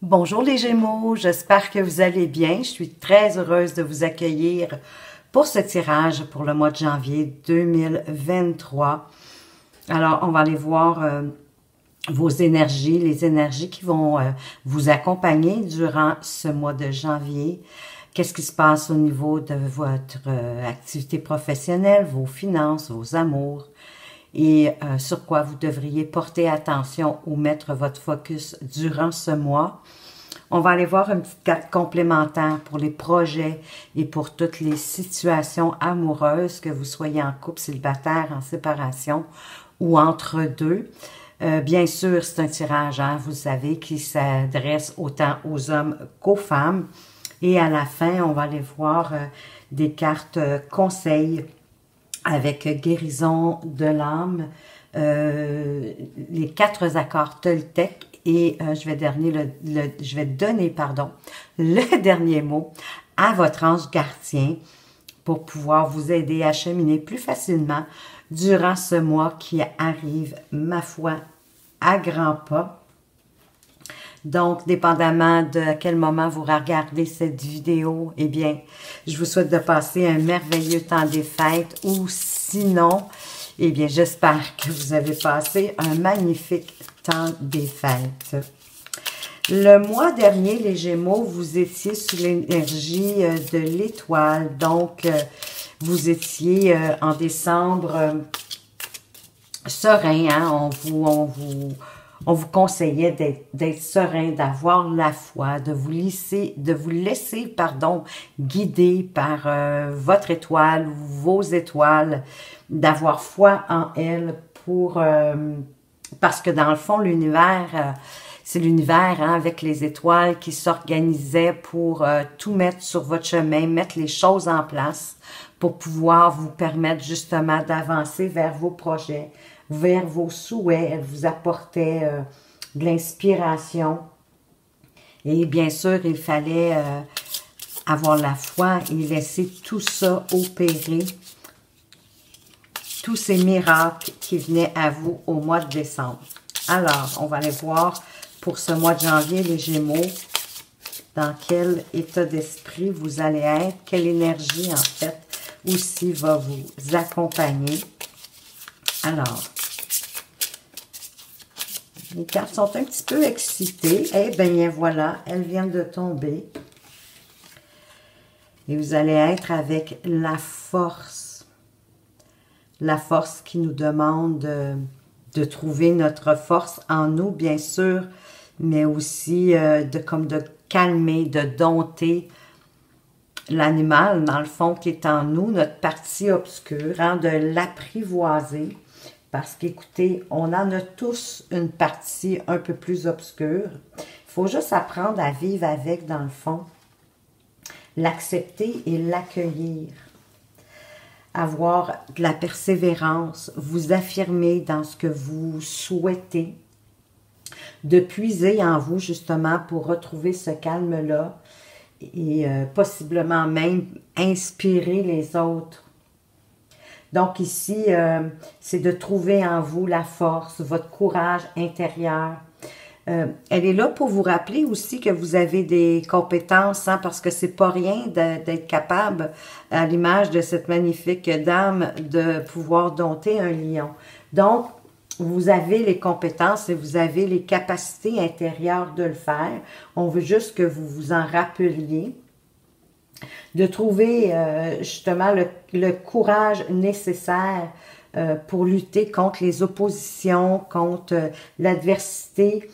Bonjour les Gémeaux, j'espère que vous allez bien. Je suis très heureuse de vous accueillir pour ce tirage pour le mois de janvier 2023. Alors, on va aller voir vos énergies, les énergies qui vont vous accompagner durant ce mois de janvier. Qu'est-ce qui se passe au niveau de votre activité professionnelle, vos finances, vos amours et sur quoi vous devriez porter attention ou mettre votre focus durant ce mois. On va aller voir une petite carte complémentaire pour les projets et pour toutes les situations amoureuses, que vous soyez en couple, célibataire, en séparation ou entre deux. Bien sûr, c'est un tirage, hein, vous savez, qui s'adresse autant aux hommes qu'aux femmes. Et à la fin, on va aller voir des cartes conseils avec guérison de l'âme, les 4 accords Toltec et je vais donner le dernier mot à votre ange gardien pour pouvoir vous aider à cheminer plus facilement durant ce mois qui arrive, ma foi, à grands pas. Donc, dépendamment de quel moment vous regardez cette vidéo, eh bien, je vous souhaite de passer un merveilleux temps des fêtes ou sinon, eh bien, j'espère que vous avez passé un magnifique temps des fêtes. Le mois dernier, les Gémeaux, vous étiez sous l'énergie de l'étoile. Donc, vous étiez en décembre serein, hein? On vous conseillait d'être serein, d'avoir la foi, de vous laisser guider par votre étoile, vos étoiles, d'avoir foi en elles parce que dans le fond, l'univers, c'est l'univers hein, avec les étoiles qui s'organisait pour tout mettre sur votre chemin, mettre les choses en place pour pouvoir vous permettre justement d'avancer vers vos projets, vers vos souhaits. Elle vous apportait de l'inspiration. Et bien sûr, il fallait avoir la foi et laisser tout ça opérer, tous ces miracles qui venaient à vous au mois de décembre. Alors, on va aller voir pour ce mois de janvier, les Gémeaux, dans quel état d'esprit vous allez être, quelle énergie, en fait, aussi va vous accompagner. Alors, les cartes sont un petit peu excitées. Eh bien, voilà, elles viennent de tomber. Et vous allez être avec la force. La force qui nous demande de trouver notre force en nous, bien sûr, mais aussi de calmer, de dompter l'animal, dans le fond, qui est en nous, notre partie obscure, hein, de l'apprivoiser. Parce qu'écoutez, on en a tous une partie un peu plus obscure. Il faut juste apprendre à vivre avec, dans le fond, l'accepter et l'accueillir. Avoir de la persévérance, vous affirmer dans ce que vous souhaitez, de puiser en vous justement pour retrouver ce calme-là et possiblement même inspirer les autres. Donc ici, c'est de trouver en vous la force, votre courage intérieur. Elle est là pour vous rappeler aussi que vous avez des compétences, hein, parce que c'est pas rien d'être capable, à l'image de cette magnifique dame, de pouvoir dompter un lion. Donc, vous avez les compétences et vous avez les capacités intérieures de le faire. On veut juste que vous vous en rappeliez. De trouver justement le courage nécessaire pour lutter contre les oppositions, contre l'adversité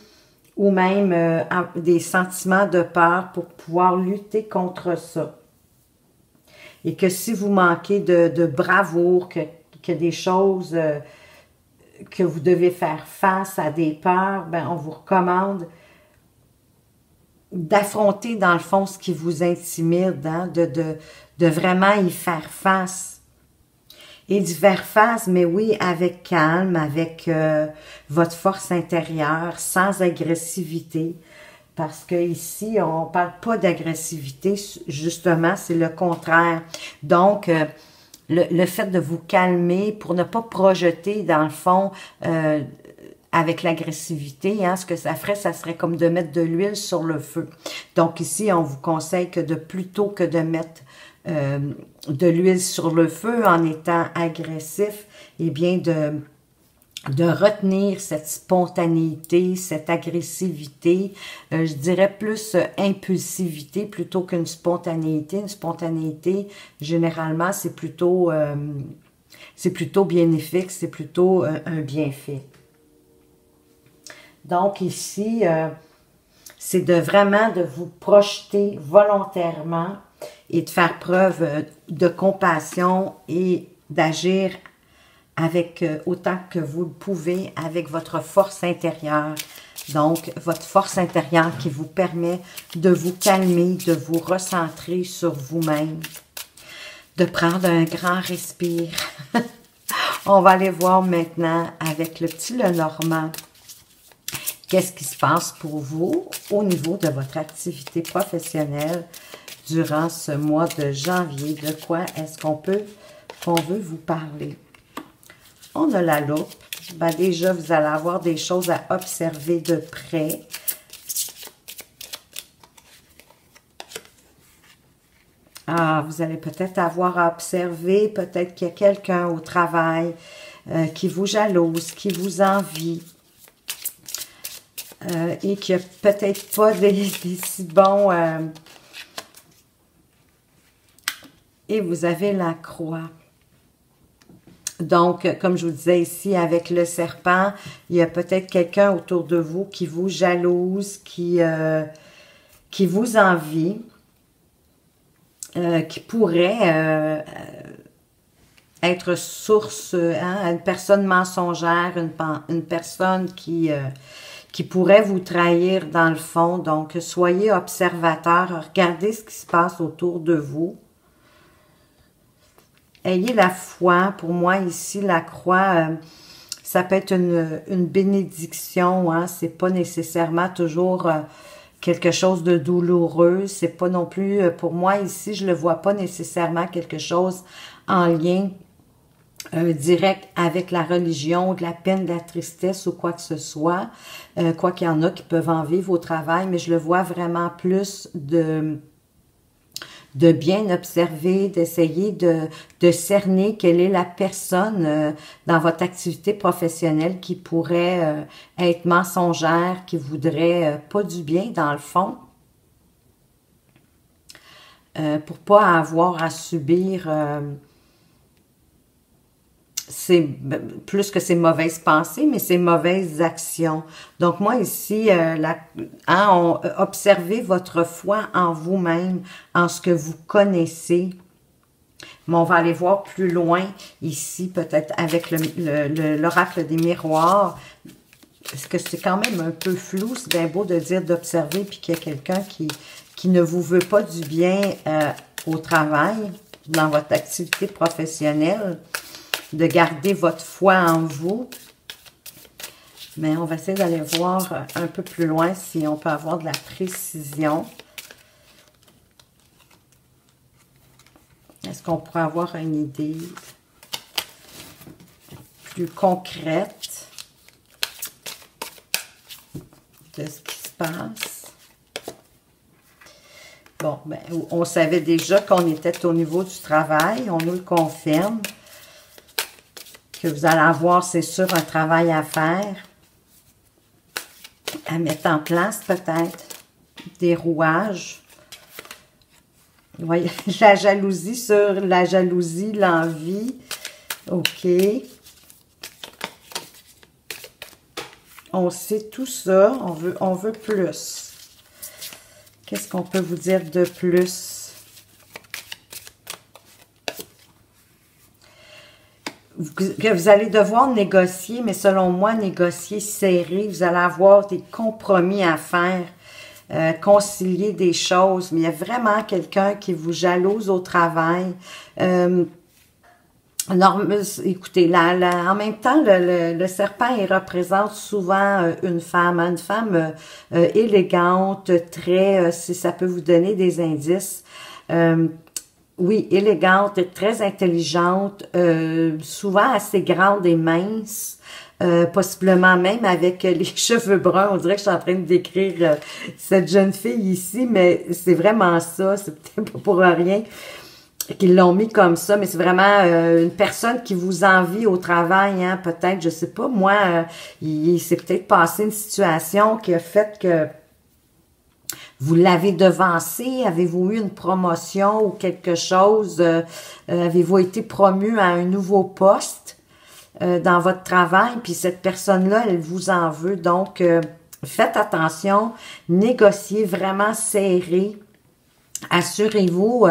ou même des sentiments de peur pour pouvoir lutter contre ça. Et que si vous manquez de bravoure, que des choses que vous devez faire face à des peurs, ben on vous recommande d'affronter dans le fond ce qui vous intimide, hein, de vraiment y faire face. Et d'y faire face, mais oui, avec calme, avec votre force intérieure, sans agressivité. Parce que ici, on parle pas d'agressivité, justement, c'est le contraire. Donc, le fait de vous calmer pour ne pas projeter, dans le fond, avec l'agressivité, hein, ce que ça ferait, ça serait comme de mettre de l'huile sur le feu. Donc ici, on vous conseille que plutôt que de mettre de l'huile sur le feu en étant agressif, eh bien de retenir cette spontanéité, cette agressivité, je dirais plus impulsivité plutôt qu'une spontanéité. Une spontanéité, généralement, c'est plutôt bénéfique, c'est plutôt un bienfait. Donc ici, c'est vraiment de vous projeter volontairement et de faire preuve de compassion et d'agir avec autant que vous le pouvez avec votre force intérieure. Donc, votre force intérieure qui vous permet de vous calmer, de vous recentrer sur vous-même, de prendre un grand respire. On va aller voir maintenant avec le petit Lenormand. Qu'est-ce qui se passe pour vous au niveau de votre activité professionnelle durant ce mois de janvier? De quoi est-ce qu'on veut vous parler? On a la loupe. Ben déjà, vous allez avoir des choses à observer de près. Ah, vous allez peut-être avoir à observer, peut-être qu'il y a quelqu'un au travail qui vous jalouse, qui vous envie. Et qui n'a peut-être pas des si bons... et vous avez la croix. Donc, comme je vous disais ici, avec le serpent, il y a peut-être quelqu'un autour de vous qui vous jalouse, qui vous envie, qui pourrait être source, hein, une personne mensongère, une personne qui pourrait vous trahir dans le fond. Donc, soyez observateur, regardez ce qui se passe autour de vous. Ayez la foi. Pour moi, ici, la croix, ça peut être une bénédiction. Hein? C'est pas nécessairement toujours quelque chose de douloureux. C'est pas non plus, pour moi, ici, je le vois pas nécessairement quelque chose en lien direct avec la religion, de la peine, de la tristesse ou quoi que ce soit. Quoi qu'il y en a qui peuvent en vivre au travail, mais je le vois vraiment plus de bien observer, d'essayer de cerner quelle est la personne dans votre activité professionnelle qui pourrait être mensongère, qui voudrait pas du bien dans le fond, pour pas avoir à subir plus que ces mauvaises pensées, mais ces mauvaises actions. Donc, moi, ici, observez votre foi en vous-même, en ce que vous connaissez. Mais on va aller voir plus loin ici, peut-être avec l'oracle des miroirs. Parce que c'est quand même un peu flou. C'est bien beau de dire d'observer puis qu'il y a quelqu'un qui ne vous veut pas du bien au travail, dans votre activité professionnelle. De garder votre foi en vous. Mais on va essayer d'aller voir un peu plus loin si on peut avoir de la précision. Est-ce qu'on pourrait avoir une idée plus concrète de ce qui se passe? Bon, ben, on savait déjà qu'on était au niveau du travail. On nous le confirme. Que vous allez avoir, c'est sûr, un travail à faire, à mettre en place peut-être, des rouages. Vous voyez, la jalousie sur la jalousie, l'envie. OK. On sait tout ça, on veut plus. Qu'est-ce qu'on peut vous dire de plus? Que vous allez devoir négocier, mais selon moi, négocier serré. Vous allez avoir des compromis à faire, concilier des choses. Mais il y a vraiment quelqu'un qui vous jalouse au travail. Écoutez, en même temps, le serpent, il représente souvent une femme élégante, très, si ça peut vous donner des indices. Oui, élégante, très intelligente, souvent assez grande et mince, possiblement même avec les cheveux bruns. On dirait que je suis en train de décrire cette jeune fille ici, mais c'est vraiment ça, c'est peut-être pas pour rien qu'ils l'ont mis comme ça, mais c'est vraiment une personne qui vous envie au travail, hein, peut-être, je sais pas, moi, il s'est peut-être passé une situation qui a fait que vous l'avez devancé, avez-vous eu une promotion ou quelque chose, avez-vous été promu à un nouveau poste dans votre travail, puis cette personne-là, elle vous en veut, donc faites attention, négociez vraiment serré. Assurez-vous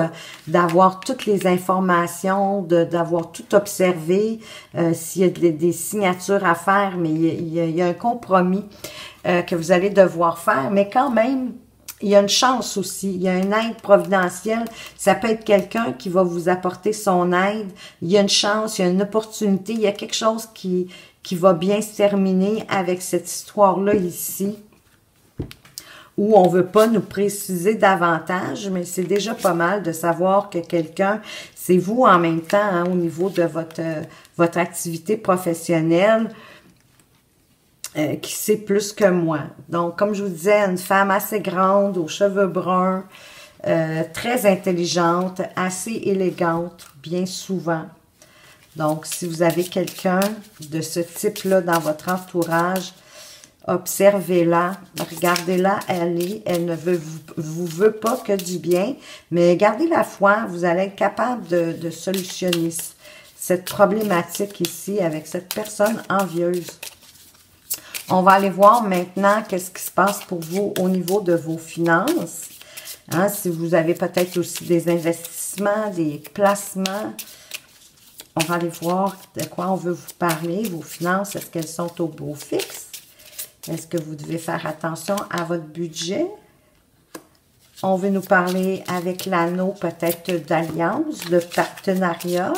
d'avoir toutes les informations, d'avoir tout observé, s'il y a des signatures à faire, mais il y a un compromis que vous allez devoir faire, mais quand même, il y a une chance aussi, il y a une aide providentielle, ça peut être quelqu'un qui va vous apporter son aide, il y a une chance, il y a une opportunité, il y a quelque chose qui va bien se terminer avec cette histoire-là ici, où on ne veut pas nous préciser davantage, mais c'est déjà pas mal de savoir que quelqu'un, c'est vous en même temps, hein, au niveau de votre activité professionnelle, qui sait plus que moi. Donc, comme je vous disais, une femme assez grande, aux cheveux bruns, très intelligente, assez élégante, bien souvent. Donc, si vous avez quelqu'un de ce type-là dans votre entourage, observez-la, regardez-la aller, elle ne vous veut pas que du bien, mais gardez la foi, vous allez être capable de solutionner cette problématique ici avec cette personne envieuse. On va aller voir maintenant qu'est-ce qui se passe pour vous au niveau de vos finances. Hein, si vous avez peut-être aussi des investissements, des placements, on va aller voir de quoi on veut vous parler. Vos finances, est-ce qu'elles sont au beau fixe? Est-ce que vous devez faire attention à votre budget? On veut nous parler avec l'anneau peut-être d'alliance, de partenariat,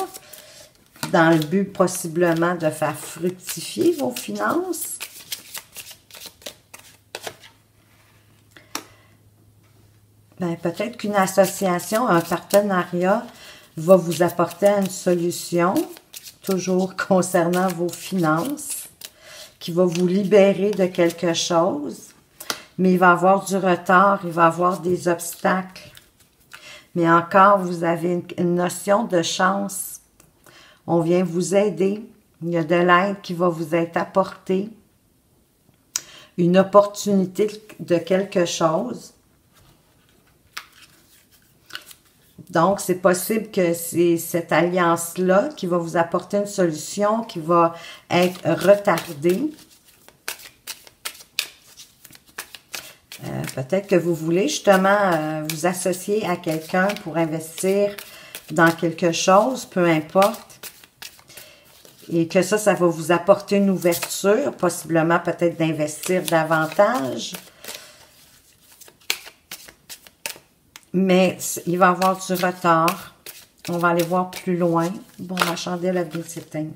dans le but possiblement de faire fructifier vos finances. Ben, peut-être qu'une association, un partenariat va vous apporter une solution, toujours concernant vos finances, qui va vous libérer de quelque chose, mais il va y avoir du retard, il va y avoir des obstacles. Mais encore, vous avez une notion de chance. On vient vous aider. Il y a de l'aide qui va vous être apportée. Une opportunité de quelque chose. Donc, c'est possible que c'est cette alliance-là qui va vous apporter une solution qui va être retardée. Peut-être que vous voulez justement vous associer à quelqu'un pour investir dans quelque chose, peu importe. Et que ça va vous apporter une ouverture, possiblement peut-être d'investir davantage. Mais il va y avoir du retard. On va aller voir plus loin. Bon, ma chandelle a bien s'éteint.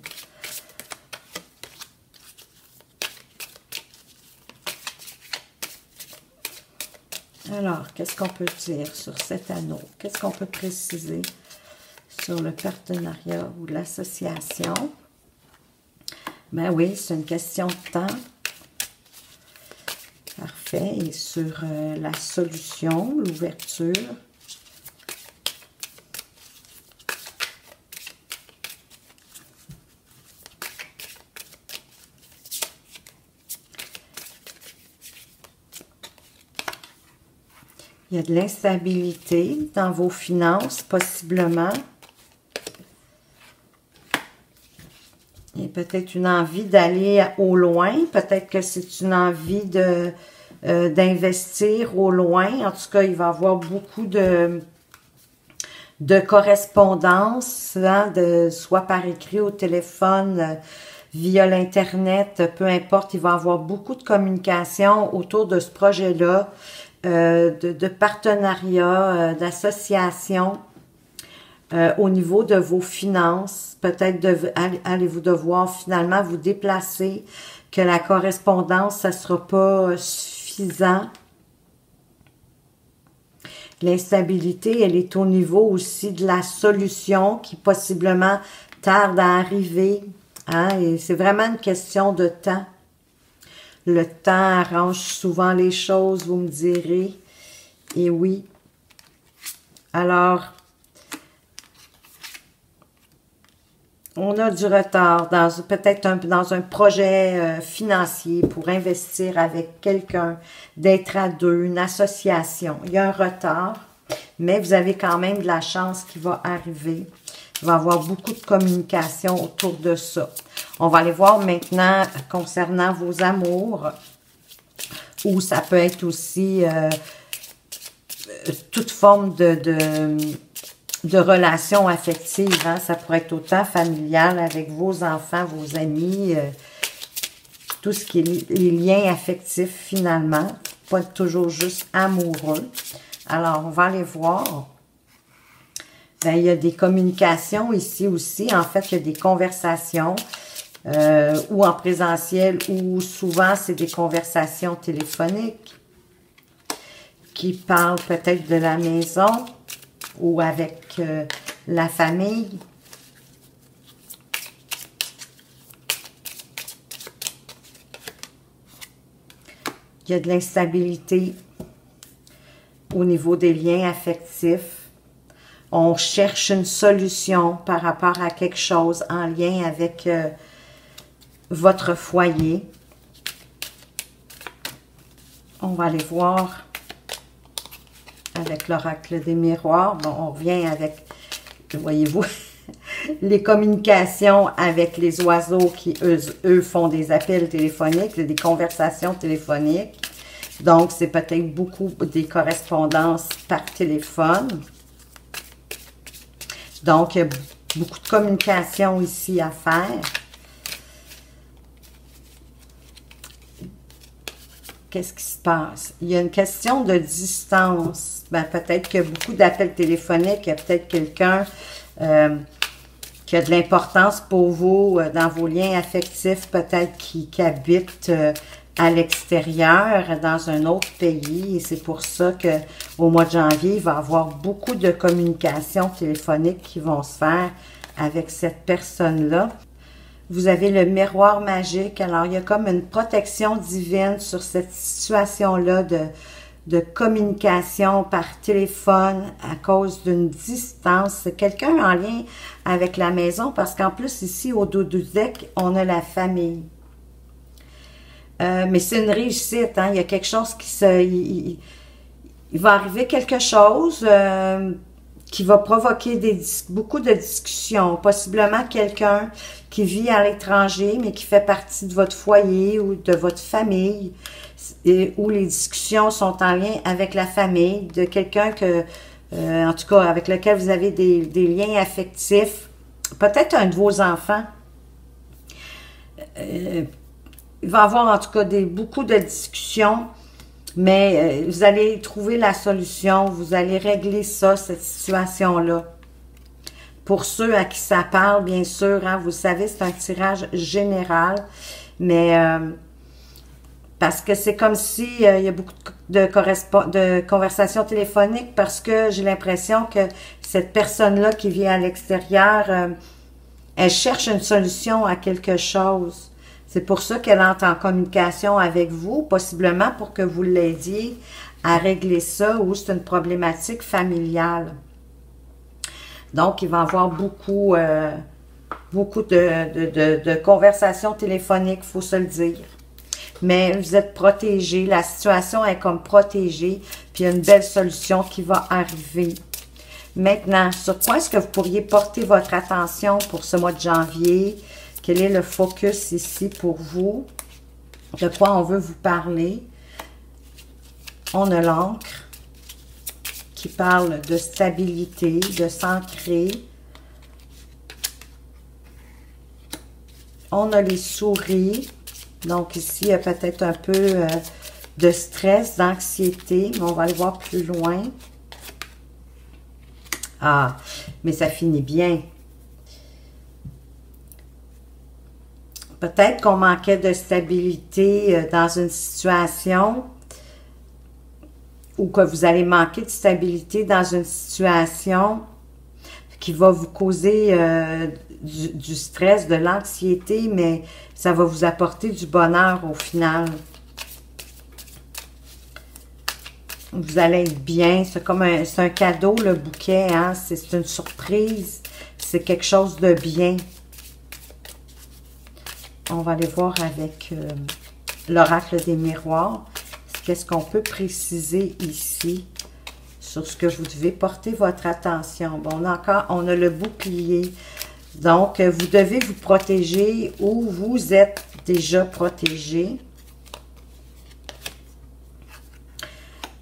Alors, qu'est-ce qu'on peut dire sur cet anneau? Qu'est-ce qu'on peut préciser sur le partenariat ou l'association? Ben oui, c'est une question de temps. Parfait. Et sur la solution, l'ouverture. Il y a de l'instabilité dans vos finances, possiblement. Il y a peut-être une envie d'aller au loin. Peut-être que c'est une envie d'investir au loin. En tout cas, il va y avoir beaucoup de correspondance, hein, soit par écrit, au téléphone, via l'Internet, peu importe. Il va y avoir beaucoup de communication autour de ce projet-là. De partenariat, d'association au niveau de vos finances. Peut-être allez-vous devoir finalement vous déplacer, que la correspondance, ça ne sera pas suffisant. L'instabilité, elle est au niveau aussi de la solution qui possiblement tarde à arriver. Hein? Et c'est vraiment une question de temps. Le temps arrange souvent les choses, vous me direz. Et oui. Alors, on a du retard dans peut-être dans un projet financier pour investir avec quelqu'un, d'être à deux, une association. Il y a un retard, mais vous avez quand même de la chance qui va arriver. Il va y avoir beaucoup de communication autour de ça. On va aller voir maintenant concernant vos amours, ou ça peut être aussi toute forme de relation affective. Hein? Ça pourrait être autant familial avec vos enfants, vos amis, tout ce qui est les liens affectifs finalement. Pas être toujours juste amoureux. Alors, on va aller voir. Ben, il y a des communications ici aussi. En fait, il y a des conversations ou en présentiel ou souvent, c'est des conversations téléphoniques qui parlent peut-être de la maison ou avec la famille. Il y a de l'instabilité au niveau des liens affectifs. On cherche une solution par rapport à quelque chose en lien avec votre foyer. On va aller voir avec l'oracle des miroirs. Bon, on revient avec, voyez-vous, les communications avec les oiseaux qui, eux, font des appels téléphoniques, des conversations téléphoniques. Donc, c'est peut-être beaucoup des correspondances par téléphone. Donc, il y a beaucoup de communication ici à faire. Qu'est-ce qui se passe? Il y a une question de distance. Ben, peut-être qu'il y a beaucoup d'appels téléphoniques. Il y a peut-être quelqu'un qui a de l'importance pour vous dans vos liens affectifs, peut-être qui habite à l'extérieur, dans un autre pays. Et c'est pour ça qu'au mois de janvier, il va y avoir beaucoup de communications téléphoniques qui vont se faire avec cette personne-là. Vous avez le miroir magique. Alors, il y a comme une protection divine sur cette situation-là de communication par téléphone à cause d'une distance. C'est quelqu'un en lien avec la maison parce qu'en plus, ici, au dos du deck, on a la famille. Mais c'est une réussite, hein? Il y a quelque chose qui se... Il va arriver quelque chose qui va provoquer beaucoup de discussions. Possiblement quelqu'un qui vit à l'étranger, mais qui fait partie de votre foyer ou de votre famille, où les discussions sont en lien avec la famille, de quelqu'un que, en tout cas, avec lequel vous avez des liens affectifs. Peut-être un de vos enfants. Il va y avoir en tout cas beaucoup de discussions, mais vous allez trouver la solution, vous allez régler ça, cette situation-là. Pour ceux à qui ça parle, bien sûr, hein, vous savez, c'est un tirage général, mais parce que c'est comme si il y a beaucoup de conversations téléphoniques parce que j'ai l'impression que cette personne-là qui vit à l'extérieur, elle cherche une solution à quelque chose. C'est pour ça qu'elle entre en communication avec vous, possiblement pour que vous l'aidiez à régler ça ou c'est une problématique familiale. Donc, il va y avoir beaucoup de conversations téléphoniques, il faut se le dire. Mais vous êtes protégés, la situation est comme protégée, puis il y a une belle solution qui va arriver. Maintenant, sur quoi est-ce que vous pourriez porter votre attention pour ce mois de janvier? Quel est le focus ici pour vous? De quoi on veut vous parler? On a l'encre qui parle de stabilité, de s'ancrer. On a les souris. Donc ici, il y a peut-être un peu de stress, d'anxiété, mais on va aller voir plus loin. Ah, mais ça finit bien. Peut-être qu'on manquait de stabilité dans une situation ou que vous allez manquer de stabilité dans une situation qui va vous causer du stress, de l'anxiété, mais ça va vous apporter du bonheur au final. Vous allez être bien. C'est comme c'est un cadeau, le bouquet. Hein? C'est une surprise. C'est quelque chose de bien. On va aller voir avec l'oracle des miroirs. Qu'est-ce qu'on peut préciser ici sur ce que vous devez porter votre attention? Bon, on a le bouclier. Donc, vous devez vous protéger ou vous êtes déjà protégé.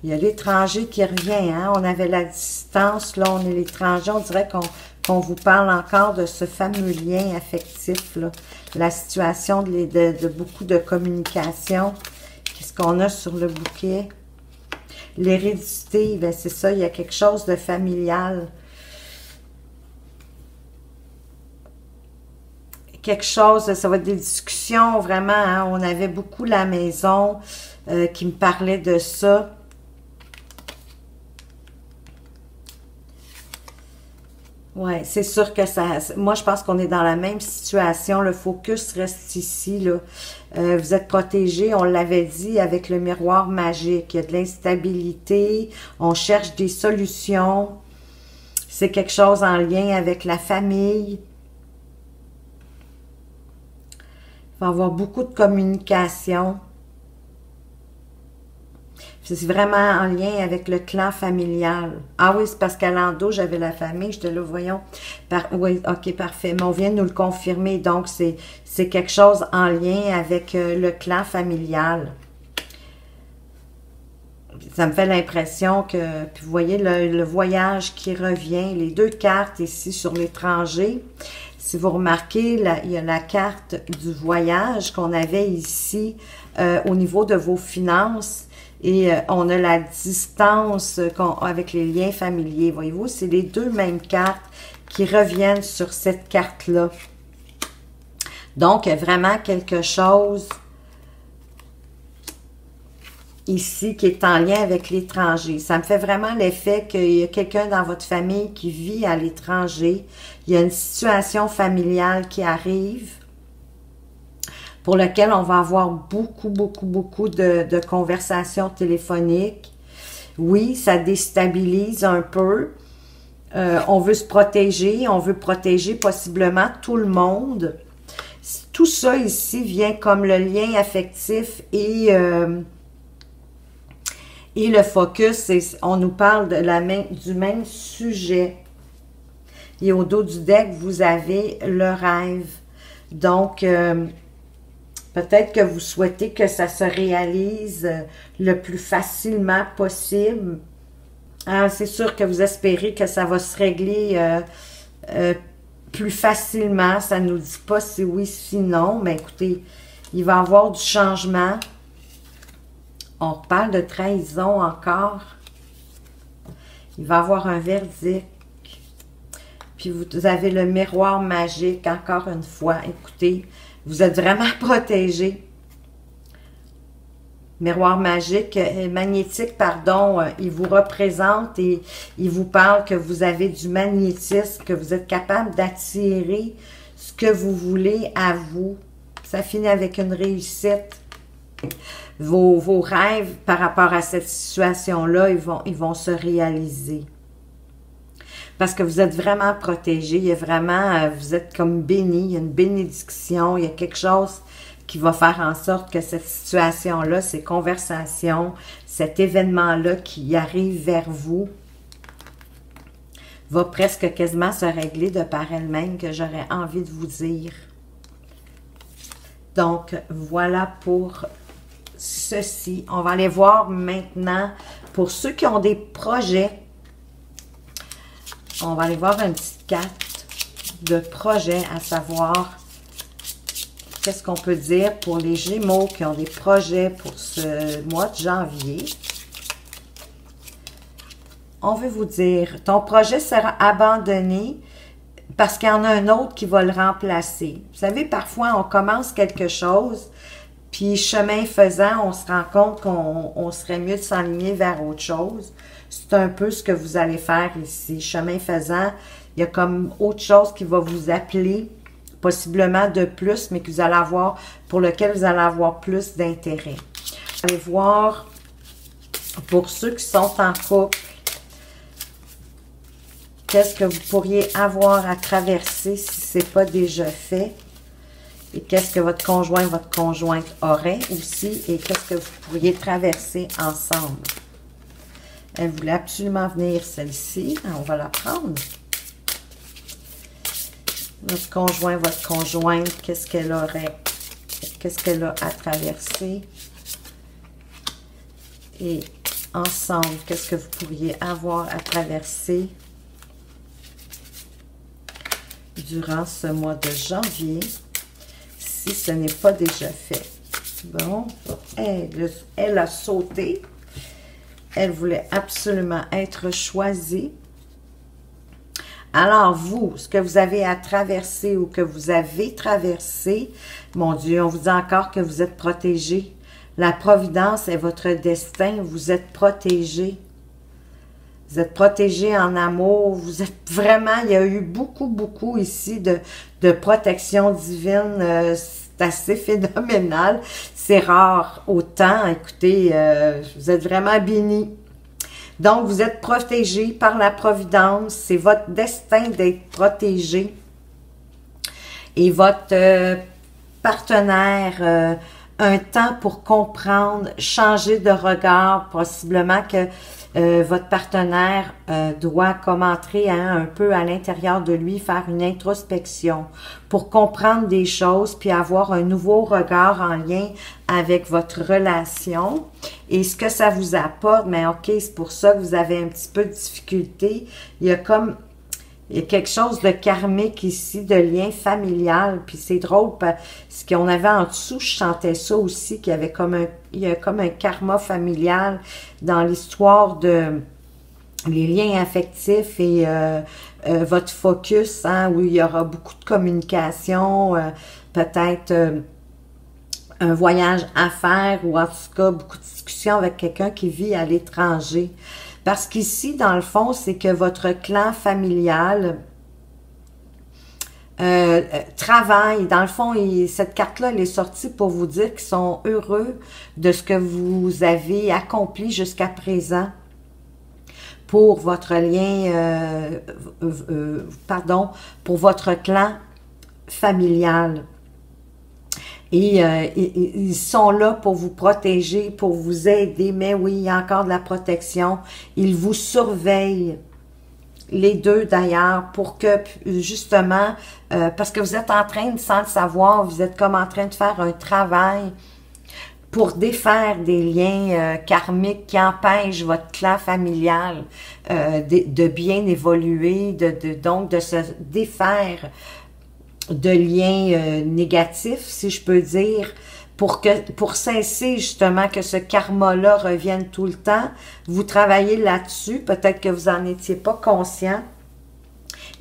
Il y a l'étranger qui revient, hein? On avait la distance, là, on est l'étranger. On dirait qu'on vous parle encore de ce fameux lien affectif, là. La situation de beaucoup de communication. Qu'est-ce qu'on a sur le bouquet? L'hérédité, ben c'est ça, il y a quelque chose de familial. Quelque chose, ça va être des discussions, vraiment, hein? On avait beaucoup la maison qui me parlait de ça. Ouais, c'est sûr que ça... Moi, je pense qu'on est dans la même situation. Le focus reste ici, là. Vous êtes protégé, on l'avait dit, avec le miroir magique. Il y a de l'instabilité. On cherche des solutions. C'est quelque chose en lien avec la famille. Il va y avoir beaucoup de communication. C'est vraiment en lien avec le clan familial. Ah oui, c'est parce qu'à l'endo, j'avais la famille. J'étais là, voyons. Oui, ok, parfait. Mais on vient de nous le confirmer. Donc, c'est quelque chose en lien avec le clan familial. Ça me fait l'impression que... Puis vous voyez, le voyage qui revient. Les deux cartes ici sur l'étranger. Si vous remarquez, il y a la carte du voyage qu'on avait ici au niveau de vos finances. Et on a la distance avec les liens familiers. Voyez-vous, c'est les deux mêmes cartes qui reviennent sur cette carte-là. Donc, il y a vraiment quelque chose ici qui est en lien avec l'étranger. Ça me fait vraiment l'effet qu'il y a quelqu'un dans votre famille qui vit à l'étranger. Il y a une situation familiale qui arrive, pour lequel on va avoir beaucoup de conversations téléphoniques. Oui, ça déstabilise un peu. On veut se protéger, on veut protéger possiblement tout le monde. Tout ça ici vient comme le lien affectif et le focus. On nous parle du même sujet. Et au dos du deck, vous avez le rêve. Donc... peut-être que vous souhaitez que ça se réalise le plus facilement possible. C'est sûr que vous espérez que ça va se régler plus facilement. Ça ne nous dit pas si oui, si non. Mais écoutez, il va y avoir du changement. On parle de trahison encore. Il va y avoir un verdict. Puis vous avez le miroir magique, encore une fois. Écoutez, vous êtes vraiment protégé. Miroir magique, magnétique, pardon, il vous représente et il vous parle que vous avez du magnétisme, que vous êtes capable d'attirer ce que vous voulez à vous. Ça finit avec une réussite. Vos rêves par rapport à cette situation-là, ils vont se réaliser. Parce que vous êtes vraiment protégé, il y a vraiment, vous êtes comme béni, il y a une bénédiction, il y a quelque chose qui va faire en sorte que cette situation-là, ces conversations, cet événement-là qui arrive vers vous, va presque quasiment se régler de par elle-même, que j'aurais envie de vous dire. Donc, voilà pour ceci. On va aller voir maintenant, pour ceux qui ont des projets, on va aller voir une petite carte de projet, à savoir qu'est-ce qu'on peut dire pour les Gémeaux qui ont des projets pour ce mois de janvier. On veut vous dire, ton projet sera abandonné parce qu'il y en a un autre qui va le remplacer. Vous savez, parfois, on commence quelque chose, puis chemin faisant, on se rend compte qu'on serait mieux de s'enligner vers autre chose. C'est un peu ce que vous allez faire ici. Chemin faisant, Il y a comme autre chose qui va vous appeler, possiblement de plus, mais que vous allez avoir, pour lequel vous allez avoir plus d'intérêt. Allez voir, pour ceux qui sont en couple, qu'est-ce que vous pourriez avoir à traverser si ce n'est pas déjà fait? Et qu'est-ce que votre conjointe aurait aussi? Et qu'est-ce que vous pourriez traverser ensemble? Elle voulait absolument venir, celle-ci. On va la prendre. Votre conjointe, qu'est-ce qu'elle aurait? Qu'est-ce qu'elle a à traverser? Et ensemble, qu'est-ce que vous pourriez avoir à traverser durant ce mois de janvier, si ce n'est pas déjà fait? Bon, elle a sauté. Elle voulait absolument être choisie. Alors vous, ce que vous avez à traverser ou que vous avez traversé, mon Dieu, on vous dit encore que vous êtes protégé. La providence est votre destin, vous êtes protégé. Vous êtes protégé en amour, vous êtes vraiment, il y a eu beaucoup ici de protection divine, c'est assez phénoménal, c'est rare autant, écoutez, vous êtes vraiment bénis. Donc, vous êtes protégé par la providence, c'est votre destin d'être protégé. Et votre partenaire, un temps pour comprendre, changer de regard, possiblement que votre partenaire doit comme entrer un peu à l'intérieur de lui, faire une introspection pour comprendre des choses, puis avoir un nouveau regard en lien avec votre relation. Et ce que ça vous apporte, mais ok, c'est pour ça que vous avez un petit peu de difficulté. Il y a quelque chose de karmique ici, de lien familial. Puis c'est drôle, parce qu'on avait en dessous, je sentais ça aussi, qu'il y avait il y a comme un karma familial dans l'histoire de les liens affectifs et votre focus, hein, où il y aura beaucoup de communication, peut-être un voyage à faire ou en tout cas beaucoup de discussions avec quelqu'un qui vit à l'étranger. Parce qu'ici, dans le fond, c'est que votre clan familial travaille. Dans le fond, cette carte-là, elle est sortie pour vous dire qu'ils sont heureux de ce que vous avez accompli jusqu'à présent pour votre lien, pour votre clan familial. Et ils sont là pour vous protéger, pour vous aider. Mais oui, il y a encore de la protection. Ils vous surveillent, les deux d'ailleurs, pour que justement, parce que vous êtes en train, sans le savoir, vous êtes comme en train de faire un travail pour défaire des liens karmiques qui empêchent votre clan familial de bien évoluer, donc de se défaire de liens négatifs, si je peux dire, pour cesser justement que ce karma-là revienne tout le temps. Vous travaillez là-dessus, peut-être que vous n'en étiez pas conscient.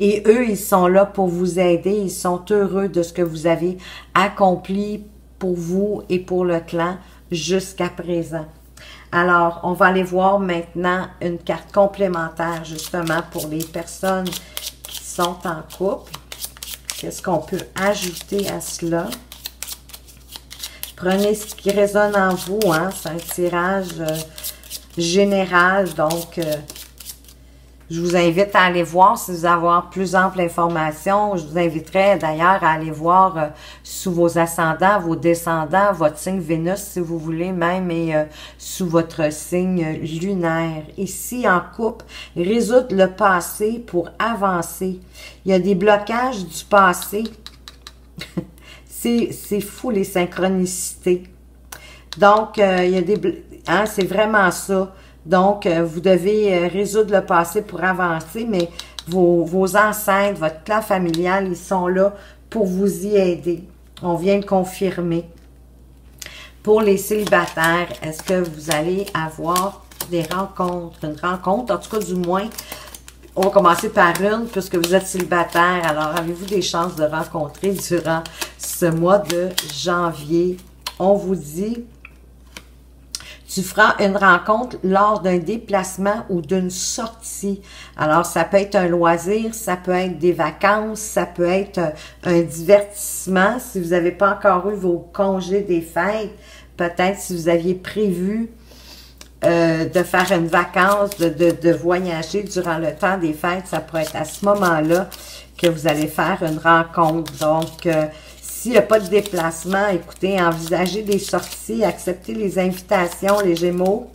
Et eux, ils sont là pour vous aider, ils sont heureux de ce que vous avez accompli pour vous et pour le clan jusqu'à présent. Alors, on va aller voir maintenant une carte complémentaire justement pour les personnes qui sont en couple. Qu'est-ce qu'on peut ajouter à cela? Prenez ce qui résonne en vous, hein? C'est un tirage général, donc je vous invite à aller voir si vous voulez avoir plus ample information. Je vous inviterai d'ailleurs à aller voir sous vos ascendants, vos descendants, votre signe Vénus si vous voulez même, et sous votre signe lunaire. Ici, en couple, résoudre le passé pour avancer. Il y a des blocages du passé. C'est fou les synchronicités. Donc, il y a des... Hein, c'est vraiment ça. Donc, vous devez résoudre le passé pour avancer, mais vos ancêtres, votre clan familial, ils sont là pour vous y aider. On vient de confirmer. Pour les célibataires, est-ce que vous allez avoir des rencontres? Une rencontre, en tout cas du moins, on va commencer par une, puisque vous êtes célibataire. Alors, avez-vous des chances de rencontrer durant ce mois de janvier? On vous dit... Tu feras une rencontre lors d'un déplacement ou d'une sortie. Alors, ça peut être un loisir, ça peut être des vacances, ça peut être un divertissement. Si vous n'avez pas encore eu vos congés des fêtes, peut-être si vous aviez prévu de faire une vacance, de voyager durant le temps des fêtes, ça pourrait être à ce moment-là que vous allez faire une rencontre. Donc, s'il n'y a pas de déplacement, écoutez, envisagez des sorties, acceptez les invitations, les Gémeaux.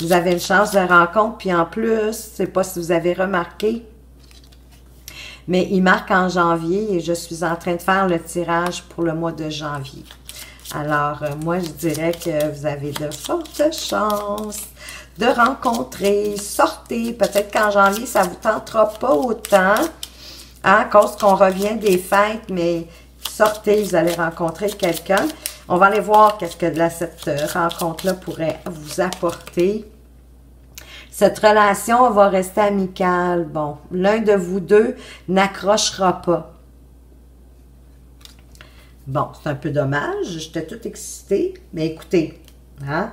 Vous avez une chance de rencontre. Puis en plus, je ne sais pas si vous avez remarqué, mais il marque en janvier et je suis en train de faire le tirage pour le mois de janvier. Alors, moi, je dirais que vous avez de fortes chances de rencontrer. Sortez. Peut-être qu'en janvier, ça ne vous tentera pas autant, hein, à cause qu'on revient des fêtes, mais sortez, vous allez rencontrer quelqu'un. On va aller voir qu'est-ce que cette rencontre-là pourrait vous apporter. Cette relation va rester amicale. Bon, l'un de vous deux n'accrochera pas. Bon, c'est un peu dommage. J'étais toute excitée. Mais écoutez, hein?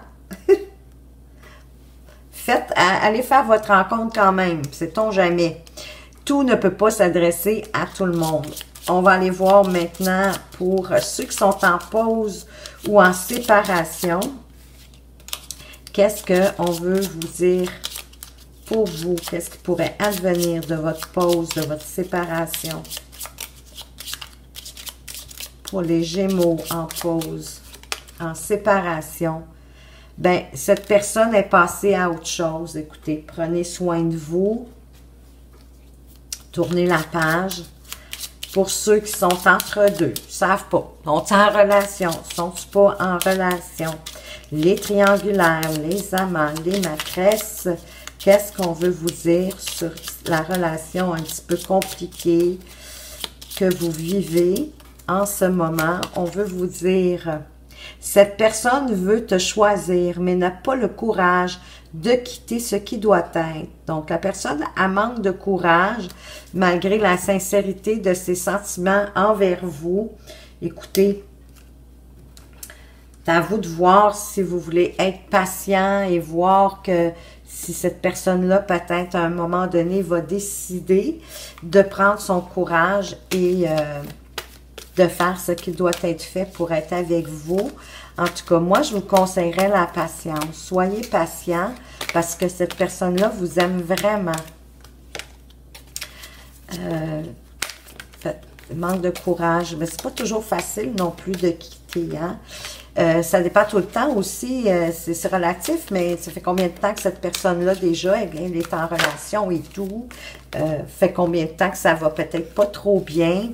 Allez faire votre rencontre quand même. Sait-on jamais. Tout ne peut pas s'adresser à tout le monde. On va aller voir maintenant pour ceux qui sont en pause ou en séparation. Qu'est-ce qu'on veut vous dire pour vous? Qu'est-ce qui pourrait advenir de votre pause, de votre séparation? Pour les Gémeaux en pause, en séparation, ben cette personne est passée à autre chose. Écoutez, prenez soin de vous. Tournez la page. Pour ceux qui sont entre deux, ne savent pas, sont en relation, sont pas en relation. Les triangulaires, les amants, les maîtresses, qu'est-ce qu'on veut vous dire sur la relation un petit peu compliquée que vous vivez en ce moment? On veut vous dire, cette personne veut te choisir, mais n'a pas le courage de quitter ce qui doit être. Donc, la personne a manque de courage, malgré la sincérité de ses sentiments envers vous. Écoutez, c'est à vous de voir si vous voulez être patient et voir que si cette personne-là, peut-être à un moment donné, va décider de prendre son courage et de faire ce qui doit être fait pour être avec vous. En tout cas, moi, je vous conseillerais la patience. Soyez patient parce que cette personne-là vous aime vraiment. Manque de courage. Mais c'est pas toujours facile non plus de quitter. Hein? Ça dépend tout le temps aussi. C'est relatif, mais ça fait combien de temps que cette personne-là, déjà, elle est en relation et tout? Fait combien de temps que ça va peut-être pas trop bien?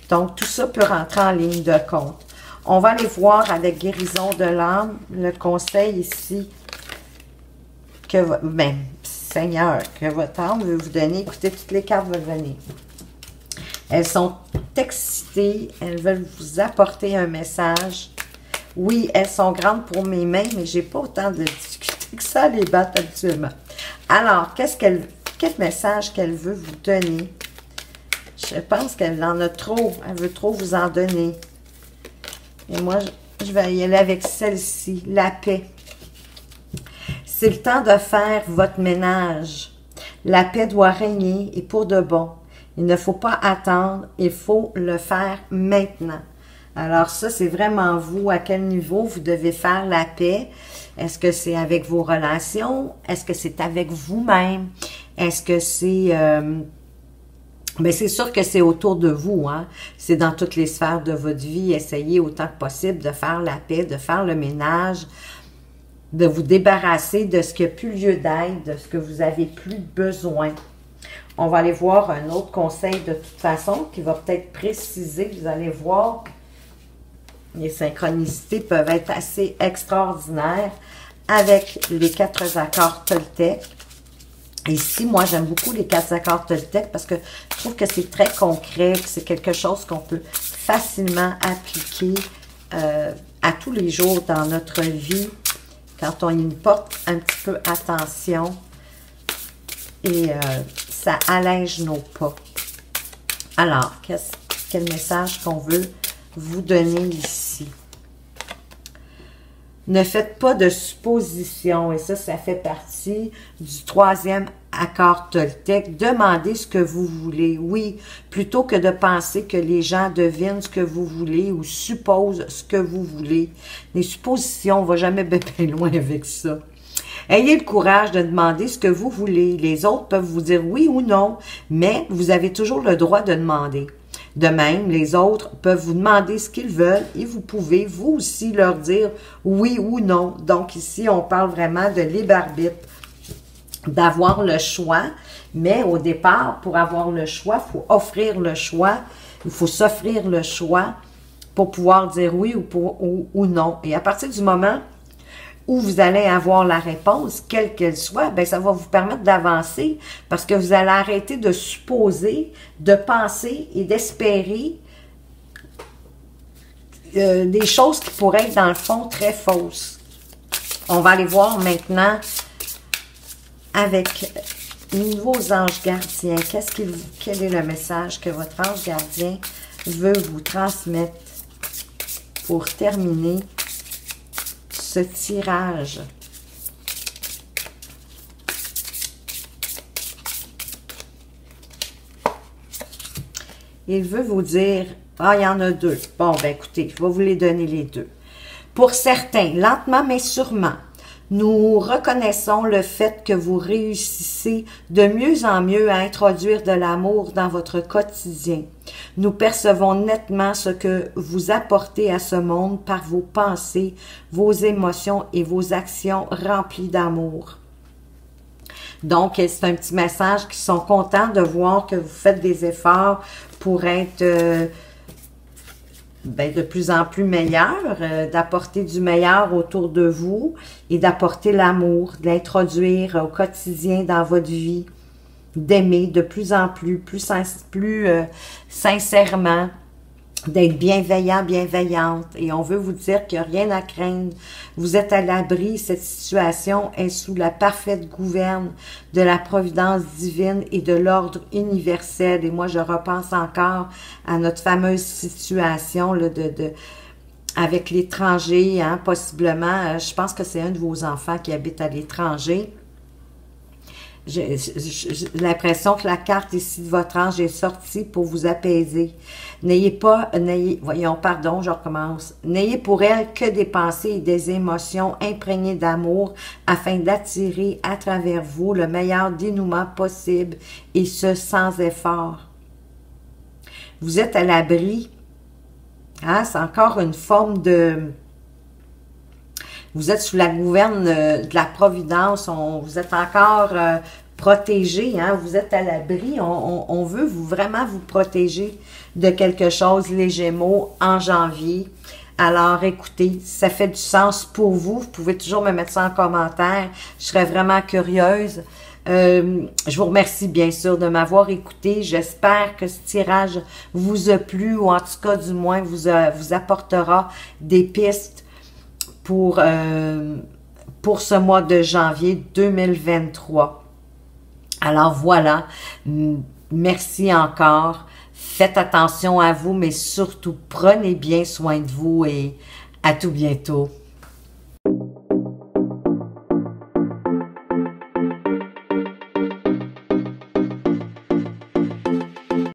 Donc, tout ça peut rentrer en ligne de compte. On va aller voir avec guérison de l'âme, le conseil ici que Seigneur, que votre âme veut vous donner. Écoutez, toutes les cartes veulent venir. Elles sont excitées, elles veulent vous apporter un message. Oui, elles sont grandes pour mes mains, mais j'ai pas autant de difficultés que ça à les battre habituellement. Alors, quel message qu'elle veut vous donner? Je pense qu'elle en a trop. Elle veut trop vous en donner. Et moi, je vais y aller avec celle-ci, la paix. C'est le temps de faire votre ménage. La paix doit régner et pour de bon. Il ne faut pas attendre, il faut le faire maintenant. Alors ça, c'est vraiment vous, à quel niveau vous devez faire la paix. Est-ce que c'est avec vos relations? Est-ce que c'est avec vous-même? Est-ce que c'est... mais c'est sûr que c'est autour de vous, hein. C'est dans toutes les sphères de votre vie. Essayez autant que possible de faire la paix, de faire le ménage, de vous débarrasser de ce qui n'a plus lieu d'être, de ce que vous n'avez plus besoin. On va aller voir un autre conseil de toute façon qui va peut-être préciser. Vous allez voir, les synchronicités peuvent être assez extraordinaires avec les 4 accords Toltec. Ici, moi, j'aime beaucoup les 4 accords Toltec parce que je trouve que c'est très concret, que c'est quelque chose qu'on peut facilement appliquer à tous les jours dans notre vie quand on y porte un petit peu attention et ça allège nos pas. Alors, quel message qu'on veut vous donner ici? Ne faites pas de suppositions. Et ça fait partie du troisième accord Toltec. Demandez ce que vous voulez. Oui, plutôt que de penser que les gens devinent ce que vous voulez ou supposent ce que vous voulez. Les suppositions, on ne va jamais bien loin avec ça. Ayez le courage de demander ce que vous voulez. Les autres peuvent vous dire oui ou non, mais vous avez toujours le droit de demander. De même, les autres peuvent vous demander ce qu'ils veulent et vous pouvez, vous aussi, leur dire oui ou non. Donc ici, on parle vraiment de libre arbitre, d'avoir le choix. Mais au départ, pour avoir le choix, il faut offrir le choix. Il faut s'offrir le choix pour pouvoir dire oui ou non. Et à partir du moment où vous allez avoir la réponse, quelle qu'elle soit, bien, ça va vous permettre d'avancer parce que vous allez arrêter de supposer, de penser et d'espérer des choses qui pourraient être dans le fond très fausses. On va aller voir maintenant avec les nouveaux anges gardiens. Quel est le message que votre ange gardien veut vous transmettre pour terminer ce tirage? Il veut vous dire, ah, il y en a deux. Bon, ben écoutez, je vais vous les donner les deux. Pour certains, lentement mais sûrement, nous reconnaissons le fait que vous réussissez de mieux en mieux à introduire de l'amour dans votre quotidien. Nous percevons nettement ce que vous apportez à ce monde par vos pensées, vos émotions et vos actions remplies d'amour. Donc, c'est un petit message qu'ils sont contents de voir que vous faites des efforts pour être de plus en plus meilleur, d'apporter du meilleur autour de vous et d'apporter l'amour, de l'introduire au quotidien dans votre vie, d'aimer de plus en plus, sincèrement, d'être bienveillant, bienveillante. Et on veut vous dire qu'il n'y a rien à craindre. Vous êtes à l'abri. Cette situation est sous la parfaite gouverne de la providence divine et de l'ordre universel. Et moi, je repense encore à notre fameuse situation là, avec l'étranger, hein, possiblement. Je pense que c'est un de vos enfants qui habite à l'étranger. J'ai l'impression que la carte ici de votre ange est sortie pour vous apaiser. Je recommence. N'ayez pour elle que des pensées et des émotions imprégnées d'amour afin d'attirer à travers vous le meilleur dénouement possible et ce sans effort. Vous êtes à l'abri. Hein, c'est encore une forme de... Vous êtes sous la gouverne de la providence, vous êtes encore protégé, hein, vous êtes à l'abri, on veut vraiment vous protéger de quelque chose, les Gémeaux, en janvier. Alors, écoutez, si ça fait du sens pour vous, vous pouvez toujours me mettre ça en commentaire, je serais vraiment curieuse. Je vous remercie bien sûr de m'avoir écouté. J'espère que ce tirage vous a plu ou en tout cas du moins vous apportera des pistes pour ce mois de janvier 2023. Alors voilà, merci encore. Faites attention à vous, mais surtout prenez bien soin de vous et à tout bientôt.